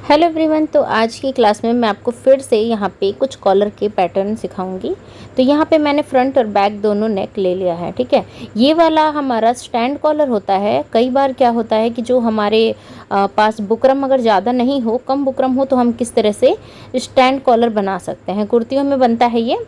Hello everyone. तो आज की क्लास में मैं आपको फिर से यहाँ पे कुछ कॉलर के पैटर्न सिखाऊंगी। तो यहाँ पे मैंने फ्रंट और बैक दोनों नेक ले लिया है। ठीक है, ये वाला हमारा स्टैंड कॉलर होता है। कई बार क्या होता है कि जो हमारे पास बुकरम अगर ज़्यादा नहीं हो, कम बुकरम हो, तो हम किस तरह से स्टैंड कॉलर बना सकते हैं। कुर्तियों में बनता है ये।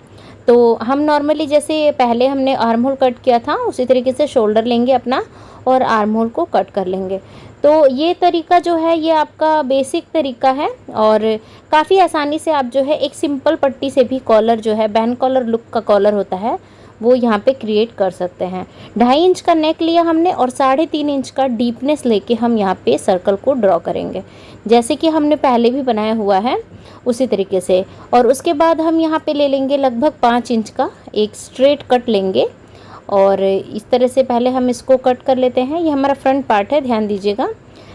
तो हम नॉर्मली जैसे पहले हमने आर्म होल कट किया था, उसी तरीके से शोल्डर लेंगे अपना और आर्म होल को कट कर लेंगे। तो ये तरीका जो है ये आपका बेसिक तरीका है और काफ़ी आसानी से आप जो है एक सिंपल पट्टी से भी कॉलर जो है बैन कॉलर लुक का कॉलर होता है वो यहाँ पे क्रिएट कर सकते हैं। 2.5 इंच का नेक लिया हमने और 3.5 इंच का डीपनेस लेके हम यहाँ पे सर्कल को ड्रॉ करेंगे, जैसे कि हमने पहले भी बनाया हुआ है उसी तरीके से। और उसके बाद हम यहाँ पे ले लेंगे लगभग 5 इंच का एक स्ट्रेट कट लेंगे और इस तरह से पहले हम इसको कट कर लेते हैं। ये हमारा फ्रंट पार्ट है, ध्यान दीजिएगा,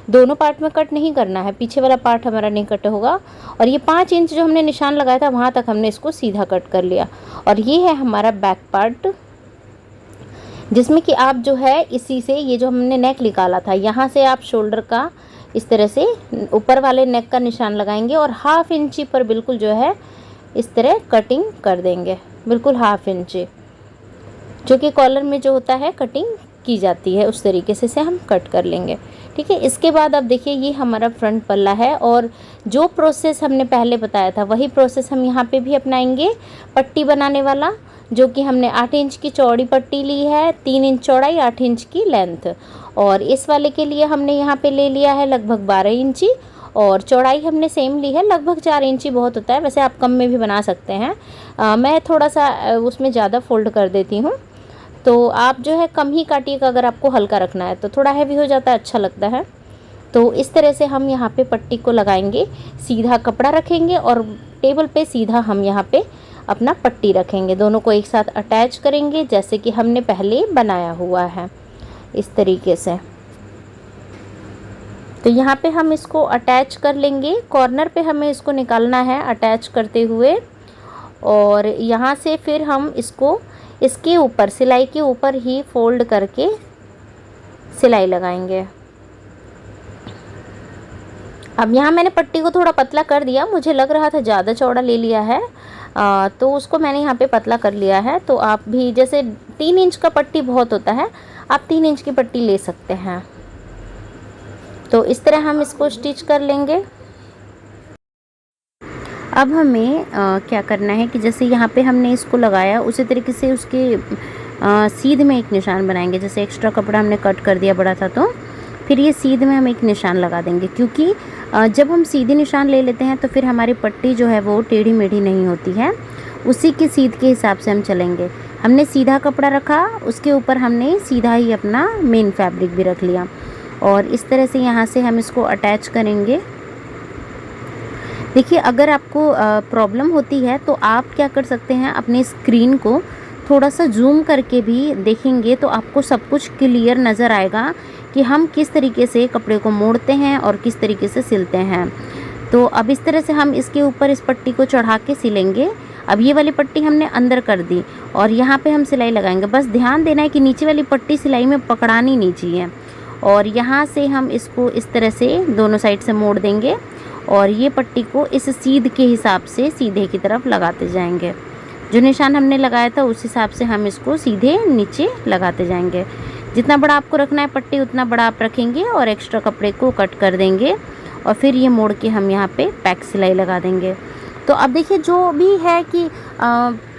दोनों पार्ट में कट नहीं करना है, पीछे वाला पार्ट हमारा नहीं कट होगा। और ये 5 इंच जो हमने निशान लगाया था वहाँ तक हमने इसको सीधा कट कर लिया। और ये है हमारा बैक पार्ट, जिसमें कि आप जो है इसी से ये जो हमने नेक निकाला था यहाँ से आप शोल्डर का इस तरह से ऊपर वाले नेक का निशान लगाएंगे और 1/2 इंची पर बिल्कुल जो है इस तरह कटिंग कर देंगे, बिल्कुल 1/2 इंची, जो कि कॉलर में जो होता है कटिंग की जाती है उस तरीके से हम कट कर लेंगे। ठीक है, इसके बाद अब देखिए ये हमारा फ्रंट पल्ला है और जो प्रोसेस हमने पहले बताया था वही प्रोसेस हम यहाँ पे भी अपनाएंगे। पट्टी बनाने वाला, जो कि हमने 8 इंच की चौड़ी पट्टी ली है, 3 इंच चौड़ाई, 8 इंच की लेंथ। और इस वाले के लिए हमने यहाँ पे ले लिया है लगभग 12 इंची और चौड़ाई हमने सेम ली है, लगभग 4 इंची बहुत होता है, वैसे आप कम में भी बना सकते हैं। मैं थोड़ा सा उसमें ज़्यादा फोल्ड कर देती हूँ, तो आप जो है कम ही काटिएगा अगर आपको हल्का रखना है, तो थोड़ा हैवी हो जाता है, अच्छा लगता है। तो इस तरह से हम यहाँ पे पट्टी को लगाएंगे, सीधा कपड़ा रखेंगे और टेबल पे सीधा हम यहाँ पे अपना पट्टी रखेंगे, दोनों को एक साथ अटैच करेंगे जैसे कि हमने पहले बनाया हुआ है इस तरीके से। तो यहाँ पे हम इसको अटैच कर लेंगे, कॉर्नर पे हमें इसको निकालना है अटैच करते हुए। और यहाँ से फिर हम इसको इसके ऊपर सिलाई के ऊपर ही फोल्ड करके सिलाई लगाएंगे। अब यहाँ मैंने पट्टी को थोड़ा पतला कर दिया, मुझे लग रहा था ज़्यादा चौड़ा ले लिया है, तो उसको मैंने यहाँ पे पतला कर लिया है। तो आप भी जैसे 3 इंच का पट्टी बहुत होता है, आप 3 इंच की पट्टी ले सकते हैं। तो इस तरह हम इसको स्टिच कर लेंगे। अब हमें क्या करना है कि जैसे यहाँ पे हमने इसको लगाया उसी तरीके से उसके सीध में एक निशान बनाएंगे। जैसे एक्स्ट्रा कपड़ा हमने कट कर दिया बड़ा था, तो फिर ये सीध में हम एक निशान लगा देंगे, क्योंकि जब हम सीधे निशान ले लेते हैं तो फिर हमारी पट्टी जो है वो टेढ़ी मेढ़ी नहीं होती है, उसी के सीध के हिसाब से हम चलेंगे। हमने सीधा कपड़ा रखा, उसके ऊपर हमने सीधा ही अपना मेन फैब्रिक भी रख लिया और इस तरह से यहाँ से हम इसको अटैच करेंगे। देखिए, अगर आपको प्रॉब्लम होती है तो आप क्या कर सकते हैं, अपने स्क्रीन को थोड़ा सा जूम करके भी देखेंगे तो आपको सब कुछ क्लियर नज़र आएगा कि हम किस तरीके से कपड़े को मोड़ते हैं और किस तरीके से सिलते हैं। तो अब इस तरह से हम इसके ऊपर इस पट्टी को चढ़ा के सिलेंगे। अब ये वाली पट्टी हमने अंदर कर दी और यहाँ पे हम सिलाई लगाएंगे। बस ध्यान देना है कि नीचे वाली पट्टी सिलाई में पकड़ानी नहीं चाहिए। और यहाँ से हम इसको इस तरह से दोनों साइड से मोड़ देंगे और ये पट्टी को इस सीध के हिसाब से सीधे की तरफ लगाते जाएंगे। जो निशान हमने लगाया था उस हिसाब से हम इसको सीधे नीचे लगाते जाएंगे। जितना बड़ा आपको रखना है पट्टी उतना बड़ा आप रखेंगे और एक्स्ट्रा कपड़े को कट कर देंगे और फिर ये मोड़ के हम यहाँ पे पैक सिलाई लगा देंगे। तो अब देखिए, जो भी है कि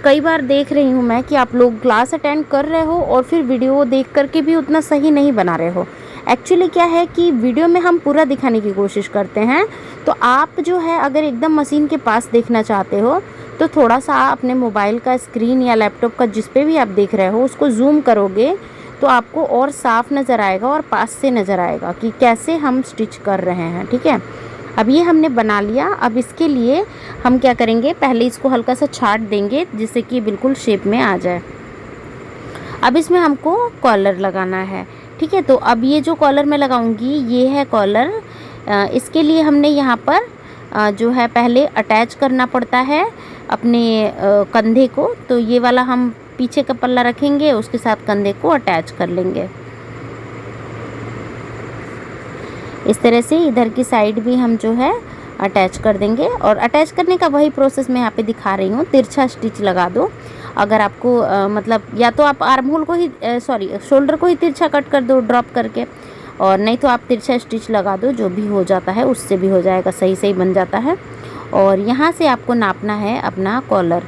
कई बार देख रही हूँ मैं कि आप लोग क्लास अटेंड कर रहे हो और फिर वीडियो देख करके भी उतना सही नहीं बना रहे हो। एक्चुअली क्या है कि वीडियो में हम पूरा दिखाने की कोशिश करते हैं, तो आप जो है अगर एकदम मशीन के पास देखना चाहते हो तो थोड़ा सा अपने मोबाइल का स्क्रीन या लैपटॉप का जिस पे भी आप देख रहे हो उसको जूम करोगे तो आपको और साफ़ नज़र आएगा और पास से नज़र आएगा कि कैसे हम स्टिच कर रहे हैं। ठीक है, अब ये हमने बना लिया। अब इसके लिए हम क्या करेंगे, पहले इसको हल्का सा छाट देंगे जिससे कि बिल्कुल शेप में आ जाए। अब इसमें हमको कॉलर लगाना है। ठीक है, तो अब ये जो कॉलर मैं लगाऊंगी ये है कॉलर। इसके लिए हमने यहाँ पर जो है पहले अटैच करना पड़ता है अपने कंधे को। तो ये वाला हम पीछे का पल्ला रखेंगे, उसके साथ कंधे को अटैच कर लेंगे। इस तरह से इधर की साइड भी हम जो है अटैच कर देंगे। और अटैच करने का वही प्रोसेस मैं यहाँ पे दिखा रही हूँ। तिरछा स्टिच लगा दो। अगर आपको मतलब या तो आप आर्म होल को ही शोल्डर को ही तिरछा कट कर दो ड्रॉप करके, और नहीं तो आप तिरछा स्टिच लगा दो, जो भी हो जाता है उससे भी हो जाएगा, सही सही बन जाता है। और यहाँ से आपको नापना है अपना कॉलर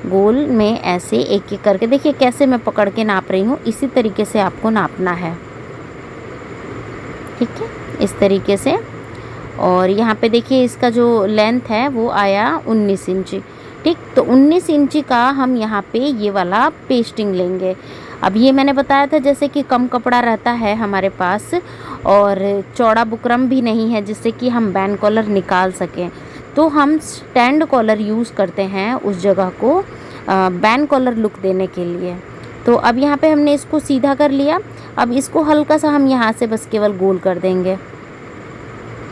गोल में ऐसे एक एक करके। देखिए कैसे मैं पकड़ के नाप रही हूँ, इसी तरीके से आपको नापना है, ठीक है, इस तरीके से। और यहाँ पे देखिए इसका जो लेंथ है वो आया 19 इंची, ठीक। तो 19 इंची का हम यहाँ पे ये वाला पेस्टिंग लेंगे। अब ये मैंने बताया था जैसे कि कम कपड़ा रहता है हमारे पास और चौड़ा बुकरम भी नहीं है जिससे कि हम बैन कॉलर निकाल सकें, तो हम स्टैंड कॉलर यूज़ करते हैं उस जगह को बैन कॉलर लुक देने के लिए। तो अब यहाँ पे हमने इसको सीधा कर लिया। अब इसको हल्का सा हम यहाँ से बस केवल गोल कर देंगे।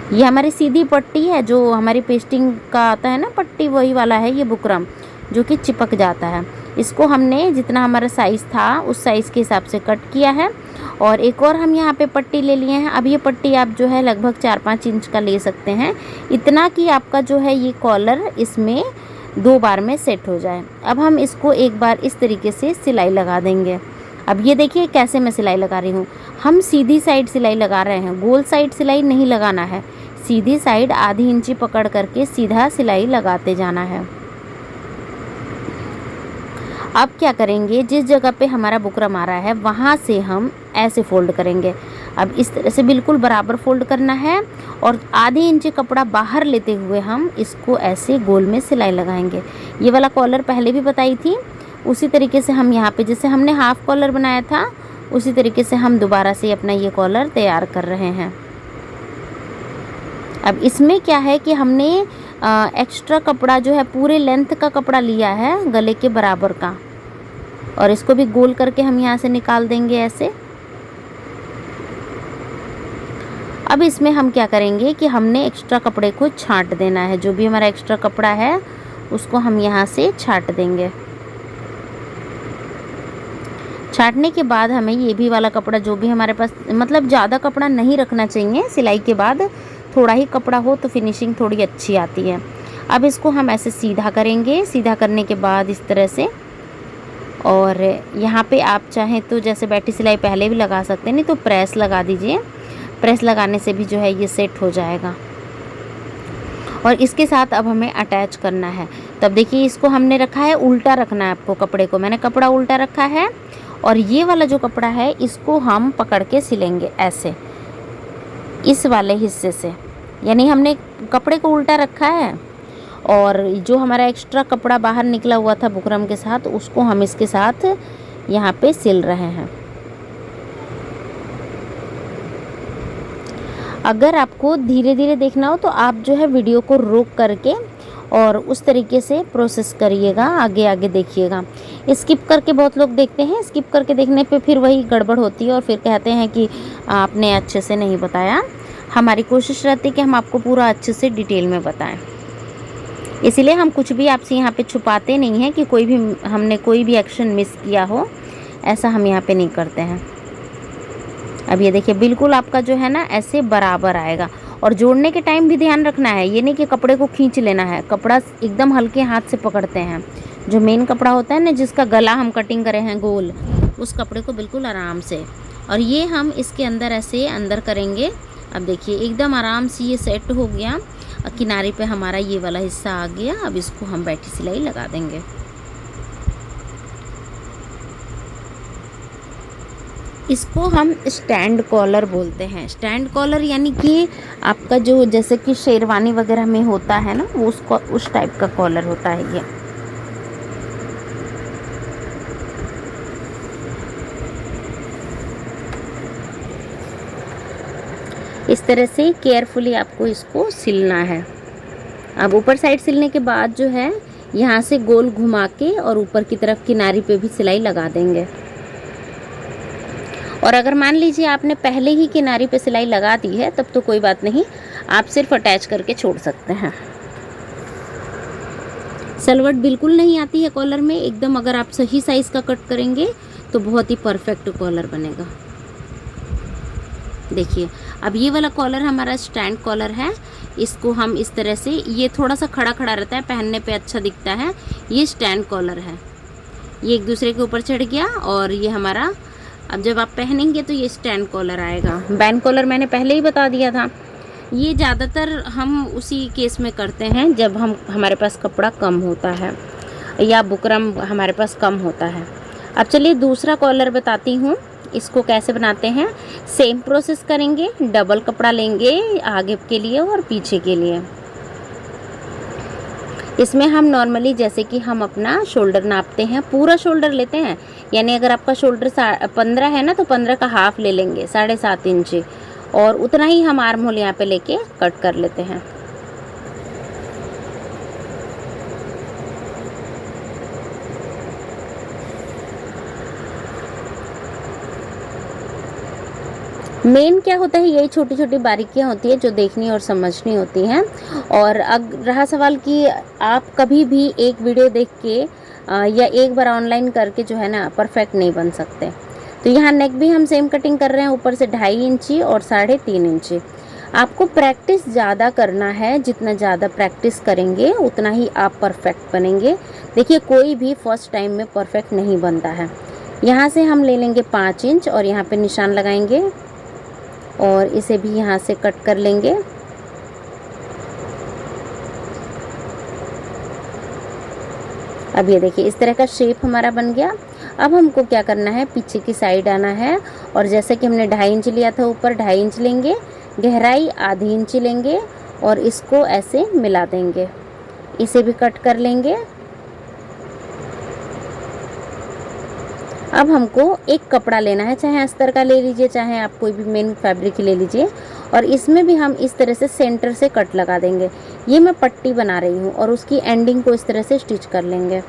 ये हमारी सीधी पट्टी है, जो हमारी पेस्टिंग का आता है ना पट्टी, वही वाला है ये बुकरम जो कि चिपक जाता है। इसको हमने जितना हमारा साइज़ था उस साइज़ के हिसाब से कट किया है। और एक और हम यहाँ पे पट्टी ले लिए हैं। अब ये पट्टी आप जो है लगभग 4-5 इंच का ले सकते हैं, इतना कि आपका जो है ये कॉलर इसमें 2 बार में सेट हो जाए। अब हम इसको एक बार इस तरीके से सिलाई लगा देंगे। अब ये देखिए कैसे मैं सिलाई लगा रही हूँ। हम सीधी साइड सिलाई लगा रहे हैं, गोल साइड सिलाई नहीं लगाना है, सीधी साइड आधी इंची पकड़ करके सीधा सिलाई लगाते जाना है। अब क्या करेंगे, जिस जगह पे हमारा बुकरम आ रहा है वहाँ से हम ऐसे फोल्ड करेंगे। अब इस तरह से बिल्कुल बराबर फोल्ड करना है और आधी इंची कपड़ा बाहर लेते हुए हम इसको ऐसे गोल में सिलाई लगाएंगे। ये वाला कॉलर पहले भी बताई थी, उसी तरीके से हम यहाँ पे जैसे हमने हाफ कॉलर बनाया था उसी तरीके से हम दोबारा से अपना ये कॉलर तैयार कर रहे हैं। अब इसमें क्या है कि हमने एक्स्ट्रा कपड़ा जो है पूरे लेंथ का कपड़ा लिया है गले के बराबर का, और इसको भी गोल करके हम यहाँ से निकाल देंगे ऐसे। अब इसमें हम क्या करेंगे कि हमने एक्स्ट्रा कपड़े को छांट देना है, जो भी हमारा एक्स्ट्रा कपड़ा है उसको हम यहाँ से छांट देंगे। छांटने के बाद हमें ये भी वाला कपड़ा जो भी हमारे पास, मतलब ज़्यादा कपड़ा नहीं रखना चाहिए, सिलाई के बाद थोड़ा ही कपड़ा हो तो फिनिशिंग थोड़ी अच्छी आती है। अब इसको हम ऐसे सीधा करेंगे, सीधा करने के बाद इस तरह से, और यहाँ पे आप चाहें तो जैसे बैठी सिलाई पहले भी लगा सकते हैं, नहीं तो प्रेस लगा दीजिए। प्रेस लगाने से भी जो है ये सेट हो जाएगा। और इसके साथ अब हमें अटैच करना है। तब देखिए इसको हमने रखा है, उल्टा रखना है आपको कपड़े को, मैंने कपड़ा उल्टा रखा है। और ये वाला जो कपड़ा है इसको हम पकड़ के सिलेंगे ऐसे, इस वाले हिस्से से, यानी हमने कपड़े को उल्टा रखा है और जो हमारा एक्स्ट्रा कपड़ा बाहर निकला हुआ था बुकरम के साथ उसको हम इसके साथ यहाँ पे सिल रहे हैं। अगर आपको धीरे धीरे देखना हो तो आप जो है वीडियो को रोक करके और उस तरीके से प्रोसेस करिएगा, आगे आगे देखिएगा। स्किप करके बहुत लोग देखते हैं, स्किप करके देखने पे फिर वही गड़बड़ होती है और फिर कहते हैं कि आपने अच्छे से नहीं बताया। हमारी कोशिश रहती है कि हम आपको पूरा अच्छे से डिटेल में बताएं, इसीलिए हम कुछ भी आपसे यहाँ पे छुपाते नहीं हैं कि हमने कोई भी एक्शन मिस किया हो, ऐसा हम यहाँ पे नहीं करते हैं। अब ये देखिए बिल्कुल आपका जो है ना ऐसे बराबर आएगा। और जोड़ने के टाइम भी ध्यान रखना है, ये नहीं कि कपड़े को खींच लेना है, कपड़ा एकदम हल्के हाथ से पकड़ते हैं। जो मेन कपड़ा होता है ना जिसका गला हम कटिंग करे हैं गोल, उस कपड़े को बिल्कुल आराम से, और ये हम इसके अंदर ऐसे अंदर करेंगे। अब देखिए एकदम आराम से ये सेट हो गया, किनारे पे हमारा ये वाला हिस्सा आ गया। अब इसको हम बैठी सिलाई लगा देंगे। इसको हम स्टैंड कॉलर बोलते हैं। स्टैंड कॉलर यानी कि आपका जो जैसे कि शेरवानी वगैरह में होता है ना, वो उसको उस टाइप का कॉलर होता है ये। इस तरह से केयरफुली आपको इसको सिलना है। अब ऊपर साइड सिलने के बाद जो है यहाँ से गोल घुमा के और ऊपर की तरफ किनारी पे भी सिलाई लगा देंगे। और अगर मान लीजिए आपने पहले ही किनारी पे सिलाई लगा दी है तब तो कोई बात नहीं, आप सिर्फ अटैच करके छोड़ सकते हैं। सलवट बिल्कुल नहीं आती है कॉलर में एकदम, अगर आप सही साइज़ का कट करेंगे तो बहुत ही परफेक्ट कॉलर बनेगा। देखिए अब ये वाला कॉलर हमारा स्टैंड कॉलर है। इसको हम इस तरह से, ये थोड़ा सा खड़ा खड़ा रहता है, पहनने पे अच्छा दिखता है। ये स्टैंड कॉलर है, ये एक दूसरे के ऊपर चढ़ गया और ये हमारा, अब जब आप पहनेंगे तो ये स्टैंड कॉलर आएगा। बैंड कॉलर मैंने पहले ही बता दिया था। ये ज़्यादातर हम उसी केस में करते हैं जब हमारे पास कपड़ा कम होता है या बुकरम हमारे पास कम होता है। अब चलिए दूसरा कॉलर बताती हूँ, इसको कैसे बनाते हैं। सेम प्रोसेस करेंगे, डबल कपड़ा लेंगे आगे के लिए और पीछे के लिए। इसमें हम नॉर्मली जैसे कि हम अपना शोल्डर नापते हैं, पूरा शोल्डर लेते हैं, यानी अगर आपका शोल्डर 15 है ना तो 15 का हाफ ले लेंगे, 7.5 इंच, और उतना ही हम आर्म होल यहाँ पे लेके कट कर लेते हैं। मेन क्या होता है, यही छोटी छोटी बारीकियाँ होती है जो देखनी और समझनी होती हैं। और अब रहा सवाल कि आप कभी भी एक वीडियो देख के या एक बार ऑनलाइन करके जो है ना परफेक्ट नहीं बन सकते। तो यहाँ नेक भी हम सेम कटिंग कर रहे हैं, ऊपर से 2.5 इंची और 3.5 इंची। आपको प्रैक्टिस ज़्यादा करना है, जितना ज़्यादा प्रैक्टिस करेंगे उतना ही आप परफेक्ट बनेंगे। देखिए कोई भी फर्स्ट टाइम में परफेक्ट नहीं बनता है। यहाँ से हम ले लेंगे 5 इंच और यहाँ पे निशान लगाएंगे और इसे भी यहाँ से कट कर लेंगे। अब ये देखिए इस तरह का शेप हमारा बन गया। अब हमको क्या करना है, पीछे की साइड आना है और जैसे कि हमने 2.5 इंच लिया था ऊपर, 2.5 इंच लेंगे, गहराई ½ इंच लेंगे और इसको ऐसे मिला देंगे। इसे भी कट कर लेंगे। अब हमको एक कपड़ा लेना है, चाहे अस्तर का ले लीजिए, चाहे आप कोई भी मेन फैब्रिक ले लीजिए, और इसमें भी हम इस तरह से सेंटर से कट लगा देंगे। ये मैं पट्टी बना रही हूँ और उसकी एंडिंग को इस तरह से स्टिच कर लेंगे।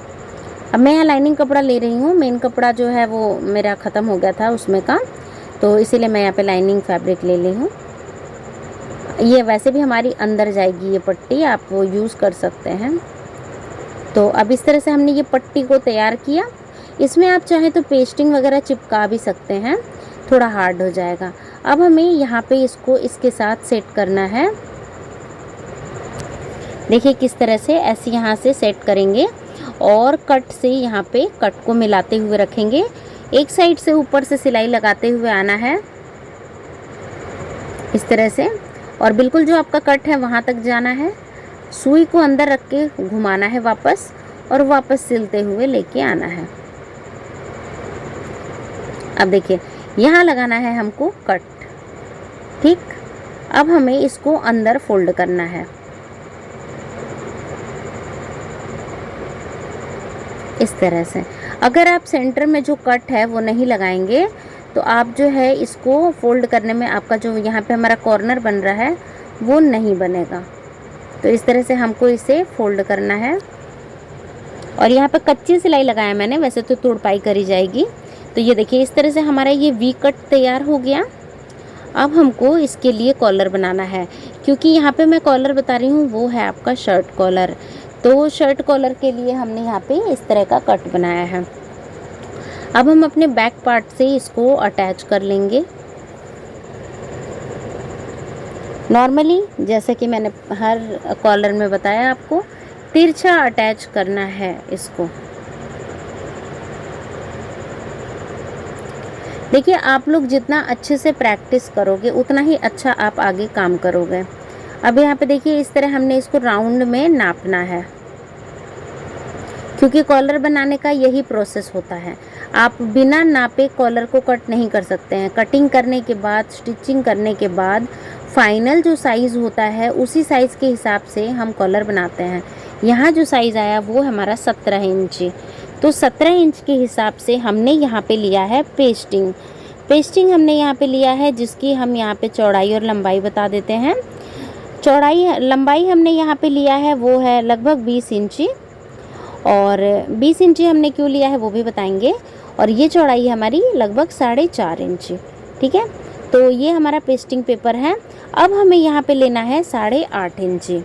अब मैं यहाँ लाइनिंग कपड़ा ले रही हूँ, मेन कपड़ा जो है वो मेरा ख़त्म हो गया था उसमें का, तो इसीलिए मैं यहाँ पे लाइनिंग फैब्रिक ले ली हूँ। ये वैसे भी हमारी अंदर जाएगी ये पट्टी, आप वो यूज़ कर सकते हैं। तो अब इस तरह से हमने ये पट्टी को तैयार किया। इसमें आप चाहें तो पेस्टिंग वगैरह चिपका भी सकते हैं, थोड़ा हार्ड हो जाएगा। अब हमें यहाँ पे इसको इसके साथ सेट करना है। देखिए किस तरह से, ऐसे यहाँ से सेट करेंगे और कट से यहाँ पे कट को मिलाते हुए रखेंगे। एक साइड से ऊपर से सिलाई लगाते हुए आना है इस तरह से, और बिल्कुल जो आपका कट है वहाँ तक जाना है। सुई को अंदर रख के घुमाना है वापस और वापस सिलते हुए लेके आना है। अब देखिए यहाँ लगाना है हमको कट, ठीक। अब हमें इसको अंदर फोल्ड करना है इस तरह से। अगर आप सेंटर में जो कट है वो नहीं लगाएंगे तो आप जो है इसको फोल्ड करने में आपका जो यहाँ पे हमारा कॉर्नर बन रहा है वो नहीं बनेगा। तो इस तरह से हमको इसे फोल्ड करना है। और यहाँ पे कच्ची सिलाई लगाया मैंने, वैसे तो तुड़पाई करी जाएगी। तो ये देखिए इस तरह से हमारा ये वी कट तैयार हो गया। अब हमको इसके लिए कॉलर बनाना है, क्योंकि यहाँ पे मैं कॉलर बता रही हूँ वो है आपका शर्ट कॉलर। तो शर्ट कॉलर के लिए हमने यहाँ पे इस तरह का कट बनाया है। अब हम अपने बैक पार्ट से इसको अटैच कर लेंगे। नॉर्मली जैसे कि मैंने हर कॉलर में बताया आपको, तिरछा अटैच करना है इसको। देखिए आप लोग जितना अच्छे से प्रैक्टिस करोगे उतना ही अच्छा आप आगे काम करोगे। अब यहाँ पे देखिए इस तरह हमने इसको राउंड में नापना है, क्योंकि कॉलर बनाने का यही प्रोसेस होता है। आप बिना नापे कॉलर को कट नहीं कर सकते हैं। कटिंग करने के बाद, स्टिचिंग करने के बाद फाइनल जो साइज़ होता है उसी साइज़ के हिसाब से हम कॉलर बनाते हैं। यहाँ जो साइज़ आया वो हमारा 17 इंची। तो 17 इंच के हिसाब से हमने यहाँ पे लिया है पेस्टिंग। पेस्टिंग हमने यहाँ पे लिया है, जिसकी हम यहाँ पे चौड़ाई और लंबाई बता देते हैं। लंबाई हमने यहाँ पे लिया है वो है लगभग 20 इंची, और 20 इंची हमने क्यों लिया है वो भी बताएंगे। और ये चौड़ाई हमारी लगभग 4.5 इंची, ठीक है। तो ये हमारा पेस्टिंग पेपर है। अब हमें यहाँ पे लेना है 8.5 इंची।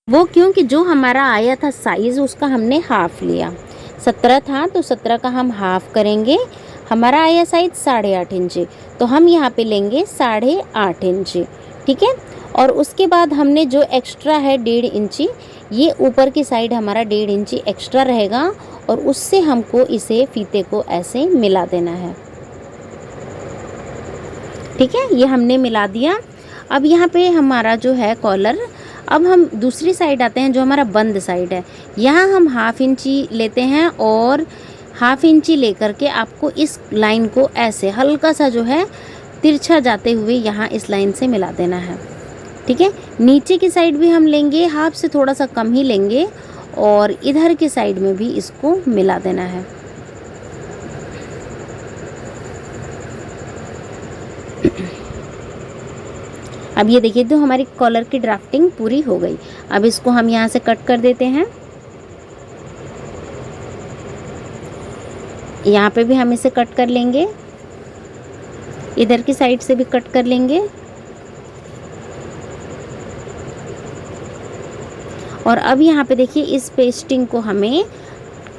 वो क्योंकि जो हमारा आया था साइज़ उसका हमने हाफ लिया, 17 था तो 17 का हम हाफ करेंगे। हमारा आया साइज 8.5 इंची, तो हम यहाँ पे लेंगे 8.5 इंची, ठीक है। और उसके बाद हमने जो एक्स्ट्रा है 1.5 इंची, ये ऊपर की साइड हमारा 1.5 इंची एक्स्ट्रा रहेगा और उससे हमको इसे फीते को ऐसे मिला देना है। ठीक है, ये हमने मिला दिया। अब यहाँ पे हमारा जो है कॉलर, अब हम दूसरी साइड आते हैं जो हमारा बंद साइड है। यहाँ हम 1/2 इंची लेते हैं और 1/2 इंची लेकर के आपको इस लाइन को ऐसे हल्का सा जो है तिरछा जाते हुए यहाँ इस लाइन से मिला देना है। ठीक है, नीचे की साइड भी हम लेंगे, 1/2 से थोड़ा सा कम ही लेंगे और इधर की साइड में भी इसको मिला देना है। अब ये देखिए तो हमारी कॉलर की ड्राफ्टिंग पूरी हो गई। अब इसको हम यहाँ से कट कर देते हैं। यहाँ पे भी हम इसे कट कर लेंगे, इधर की साइड से भी कट कर लेंगे और अब यहाँ पे देखिए इस पेस्टिंग को हमें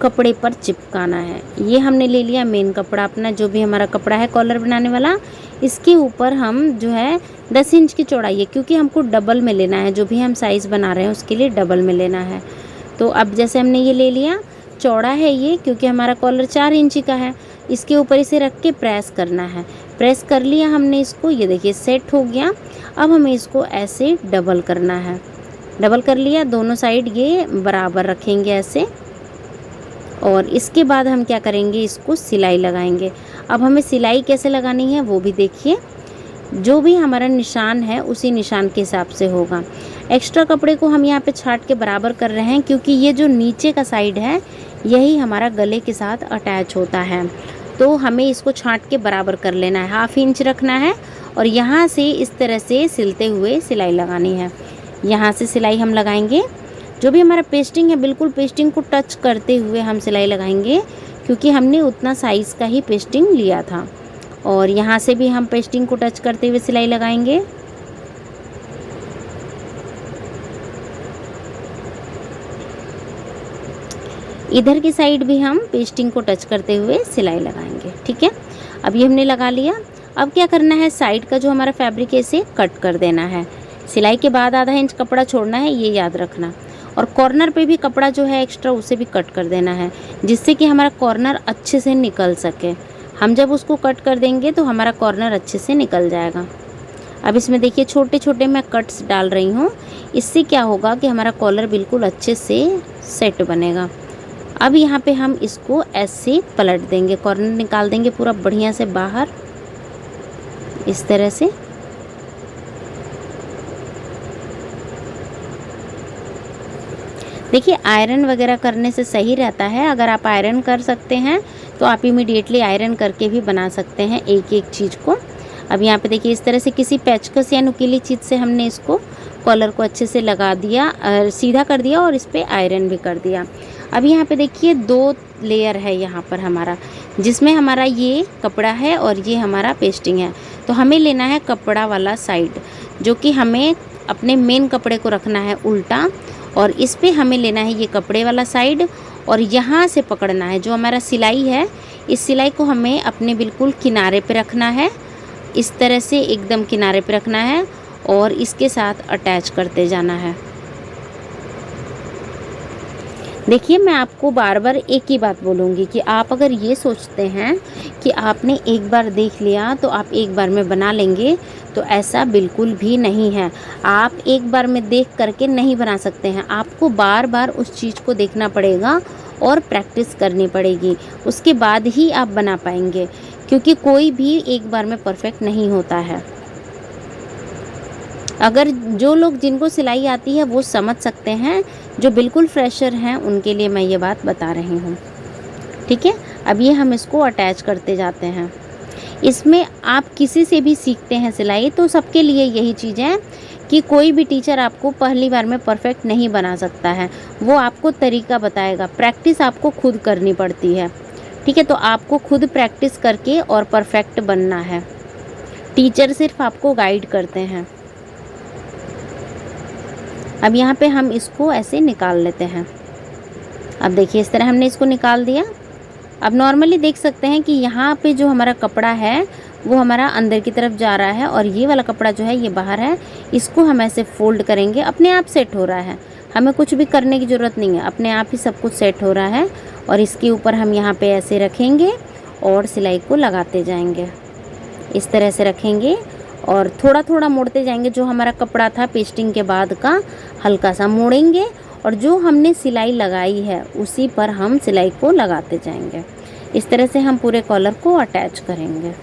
कपड़े पर चिपकाना है। ये हमने ले लिया मेन कपड़ा अपना, जो भी हमारा कपड़ा है कॉलर बनाने वाला। इसके ऊपर हम जो है 10 इंच की चौड़ाई है, क्योंकि हमको डबल में लेना है, जो भी हम साइज़ बना रहे हैं उसके लिए डबल में लेना है। तो अब जैसे हमने ये ले लिया, चौड़ा है ये क्योंकि हमारा कॉलर 4 इंची का है। इसके ऊपर इसे रख के प्रेस करना है। प्रेस कर लिया हमने इसको, ये देखिए सेट हो गया। अब हमें इसको ऐसे डबल करना है। डबल कर लिया, दोनों साइड ये बराबर रखेंगे ऐसे और इसके बाद हम क्या करेंगे, इसको सिलाई लगाएंगे। अब हमें सिलाई कैसे लगानी है वो भी देखिए, जो भी हमारा निशान है उसी निशान के हिसाब से होगा। एक्स्ट्रा कपड़े को हम यहाँ पे छाट के बराबर कर रहे हैं, क्योंकि ये जो नीचे का साइड है यही हमारा गले के साथ अटैच होता है। तो हमें इसको छाट के बराबर कर लेना है, 1/2 इंच रखना है और यहाँ से इस तरह से सिलते हुए सिलाई लगानी है। यहाँ से सिलाई हम लगाएंगे, जो भी हमारा पेस्टिंग है बिल्कुल पेस्टिंग को टच करते हुए हम सिलाई लगाएंगे, क्योंकि हमने उतना साइज़ का ही पेस्टिंग लिया था। और यहाँ से भी हम पेस्टिंग को टच करते हुए सिलाई लगाएंगे। इधर की साइड भी हम पेस्टिंग को टच करते हुए सिलाई लगाएंगे। ठीक है, अब ये हमने लगा लिया। अब क्या करना है, साइड का जो हमारा फैब्रिक है इसे कट कर देना है। सिलाई के बाद आधा इंच कपड़ा छोड़ना है, ये याद रखना। और कॉर्नर पे भी कपड़ा जो है एक्स्ट्रा उसे भी कट कर देना है, जिससे कि हमारा कॉर्नर अच्छे से निकल सके। हम जब उसको कट कर देंगे तो हमारा कॉर्नर अच्छे से निकल जाएगा। अब इसमें देखिए छोटे छोटे मैं कट्स डाल रही हूँ, इससे क्या होगा कि हमारा कॉलर बिल्कुल अच्छे से सेट बनेगा। अब यहाँ पे हम इसको ऐसे पलट देंगे, कॉर्नर निकाल देंगे पूरा बढ़िया से बाहर, इस तरह से। देखिए आयरन वगैरह करने से सही रहता है। अगर आप आयरन कर सकते हैं तो आप इमीडिएटली आयरन करके भी बना सकते हैं एक एक चीज़ को। अब यहाँ पे देखिए इस तरह से किसी पेचकस या नुकीली चीज़ से हमने इसको कॉलर को अच्छे से लगा दिया, सीधा कर दिया और इस पर आयरन भी कर दिया। अब यहाँ पे देखिए 2 लेयर है यहाँ पर हमारा, जिसमें हमारा ये कपड़ा है और ये हमारा पेस्टिंग है। तो हमें लेना है कपड़ा वाला साइड, जो कि हमें अपने मेन कपड़े को रखना है उल्टा, और इस पे हमें लेना है ये कपड़े वाला साइड और यहाँ से पकड़ना है। जो हमारा सिलाई है, इस सिलाई को हमें अपने बिल्कुल किनारे पे रखना है, इस तरह से एकदम किनारे पे रखना है और इसके साथ अटैच करते जाना है। देखिए मैं आपको बार बार एक ही बात बोलूँगी कि आप अगर ये सोचते हैं कि आपने एक बार देख लिया तो आप एक बार में बना लेंगे, तो ऐसा बिल्कुल भी नहीं है। आप एक बार में देख करके नहीं बना सकते हैं, आपको बार बार उस चीज़ को देखना पड़ेगा और प्रैक्टिस करनी पड़ेगी, उसके बाद ही आप बना पाएंगे, क्योंकि कोई भी एक बार में परफेक्ट नहीं होता है। अगर जो लोग जिनको सिलाई आती है वो समझ सकते हैं, जो बिल्कुल फ्रेशर हैं उनके लिए मैं ये बात बता रही हूँ। ठीक है, अब ये हम इसको अटैच करते जाते हैं। इसमें आप किसी से भी सीखते हैं सिलाई तो सबके लिए यही चीज़ है कि कोई भी टीचर आपको पहली बार में परफेक्ट नहीं बना सकता है, वो आपको तरीका बताएगा। प्रैक्टिस आपको खुद करनी पड़ती है। ठीक है, तो आपको खुद प्रैक्टिस करके और परफेक्ट बनना है, टीचर सिर्फ आपको गाइड करते हैं। अब यहाँ पे हम इसको ऐसे निकाल लेते हैं। अब देखिए इस तरह हमने इसको निकाल दिया। अब नॉर्मली देख सकते हैं कि यहाँ पे जो हमारा कपड़ा है वो हमारा अंदर की तरफ जा रहा है और ये वाला कपड़ा जो है ये बाहर है। इसको हम ऐसे फोल्ड करेंगे, अपने आप सेट हो रहा है, हमें कुछ भी करने की ज़रूरत नहीं है, अपने आप ही सब कुछ सेट हो रहा है। और इसके ऊपर हम यहाँ पे ऐसे रखेंगे और सिलाई को लगाते जाएंगे। इस तरह से रखेंगे और थोड़ा थोड़ा मोड़ते जाएंगे। जो हमारा कपड़ा था पेस्टिंग के बाद का, हल्का सा मोड़ेंगे और जो हमने सिलाई लगाई है उसी पर हम सिलाई को लगाते जाएंगे। इस तरह से हम पूरे कॉलर को अटैच करेंगे।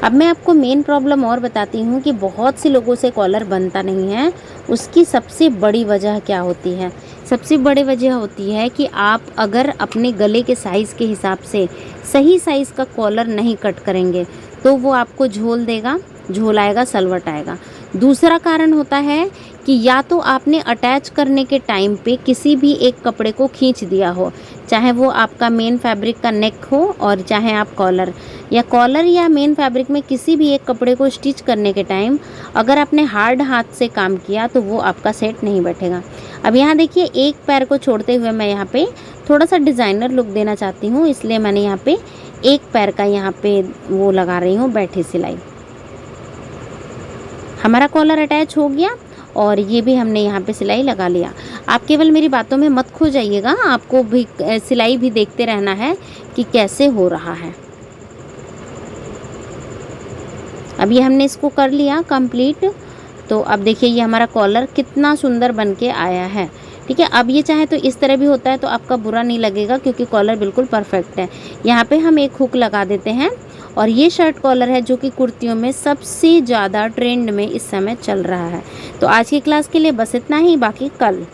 अब मैं आपको मेन प्रॉब्लम और बताती हूँ कि बहुत से लोगों से कॉलर बनता नहीं है। उसकी सबसे बड़ी वजह क्या होती है? सबसे बड़ी वजह होती है कि आप अगर अपने गले के साइज़ के हिसाब से सही साइज़ का कॉलर नहीं कट करेंगे तो वो आपको झोल देगा, झोल आएगा, सलवट आएगा। दूसरा कारण होता है कि या तो आपने अटैच करने के टाइम पे किसी भी एक कपड़े को खींच दिया हो, चाहे वो आपका मेन फैब्रिक का नेक हो और चाहे आप कॉलर या मेन फैब्रिक में किसी भी एक कपड़े को स्टिच करने के टाइम अगर आपने हार्ड हाथ से काम किया तो वो आपका सेट नहीं बैठेगा। अब यहाँ देखिए, एक पैर को छोड़ते हुए मैं यहाँ पे थोड़ा सा डिज़ाइनर लुक देना चाहती हूँ, इसलिए मैंने यहाँ पे एक पैर का यहाँ पे वो लगा रही हूँ बैठी सिलाई। हमारा कॉलर अटैच हो गया और ये भी हमने यहाँ पे सिलाई लगा लिया। आप केवल मेरी बातों में मत खो जाइएगा, आपको भी सिलाई भी देखते रहना है कि कैसे हो रहा है। अब ये हमने इसको कर लिया कंप्लीट। तो अब देखिए ये हमारा कॉलर कितना सुंदर बन के आया है। ठीक है, अब ये चाहे तो इस तरह भी होता है तो आपका बुरा नहीं लगेगा क्योंकि कॉलर बिल्कुल परफेक्ट है। यहाँ पे हम एक हुक लगा देते हैं और ये शर्ट कॉलर है जो कि कुर्तियों में सबसे ज़्यादा ट्रेंड में इस समय चल रहा है। तो आज की क्लास के लिए बस इतना ही, बाकी कल